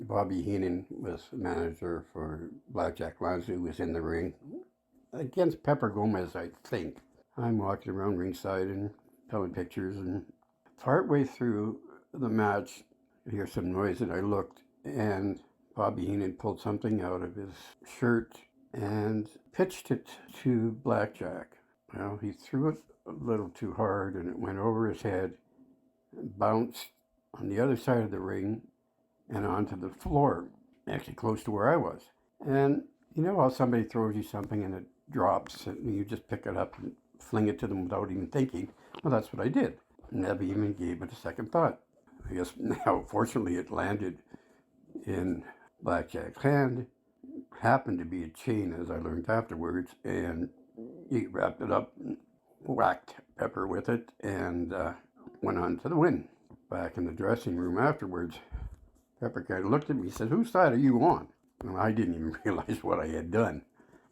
Bobby Heenan was manager for Blackjack Lanza, who was in the ring against Pepper Gomez, I think. I'm walking around ringside and telling pictures, and partway through the match, I hear some noise, and I looked, and Bobby Heenan pulled something out of his shirt and pitched it to Blackjack. Well, he threw it a little too hard, and it went over his head, and bounced on the other side of the ring and onto the floor, actually close to where I was. And you know how somebody throws you something and it drops, and you just pick it up and fling it to them without even thinking? Well, that's what I did. Never even gave it a second thought. I guess now, fortunately, it landed in Blackjack's hand. Happened to be a chain, as I learned afterwards, and he wrapped it up and whacked Pepper with it, and went on to the win. Back in the dressing room afterwards, Pepper kind of looked at me and said, "Whose side are you on?" And I didn't even realize what I had done,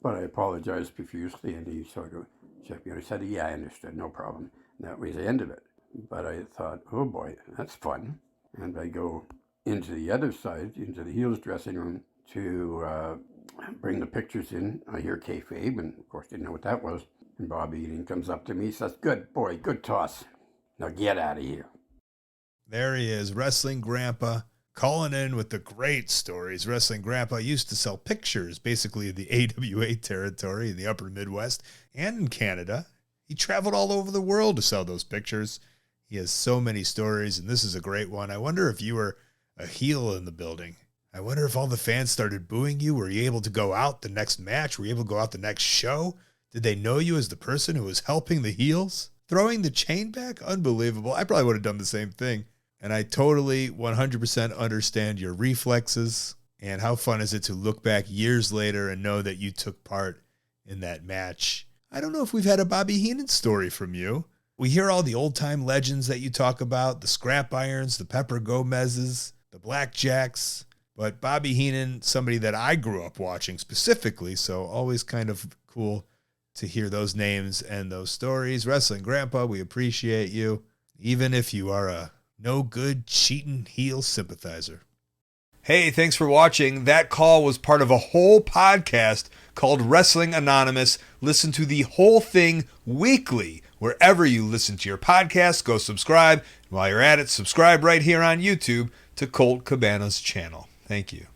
but I apologized profusely, and he sort of checked me and I said, "Yeah, I understood, no problem." And that was the end of it. But I thought, oh boy, that's fun. And I go into the other side, into the heels dressing room to bring the pictures in. I hear kayfabe, and of course didn't know what that was. And Bobby Heenan comes up to me, says, "Good boy, good toss. Now get out of here." There he is, Wrestling Grandpa, calling in with the great stories. Wrestling Grandpa used to sell pictures, basically of the AWA territory in the upper Midwest and in Canada. He traveled all over the world to sell those pictures. He has so many stories, and this is a great one. I wonder if you were a heel in the building. I wonder if all the fans started booing you. Were you able to go out the next match? Were you able to go out the next show? Did they know you as the person who was helping the heels? Throwing the chain back? Unbelievable. I probably would have done the same thing. And I totally 100% understand your reflexes. And how fun is it to look back years later and know that you took part in that match? I don't know if we've had a Bobby Heenan story from you. We hear all the old-time legends that you talk about, the Scrap Irons, the Pepper Gomez's, the Blackjacks. But Bobby Heenan, somebody that I grew up watching specifically, so always kind of cool to hear those names and those stories. Wrestling Grandpa, we appreciate you, even if you are a no-good, cheating heel sympathizer. Hey, thanks for watching. That call was part of a whole podcast called Wrestling Anonymous. Listen to the whole thing weekly. Wherever you listen to your podcasts, go subscribe. While you're at it, subscribe right here on YouTube to Colt Cabana's channel. Thank you.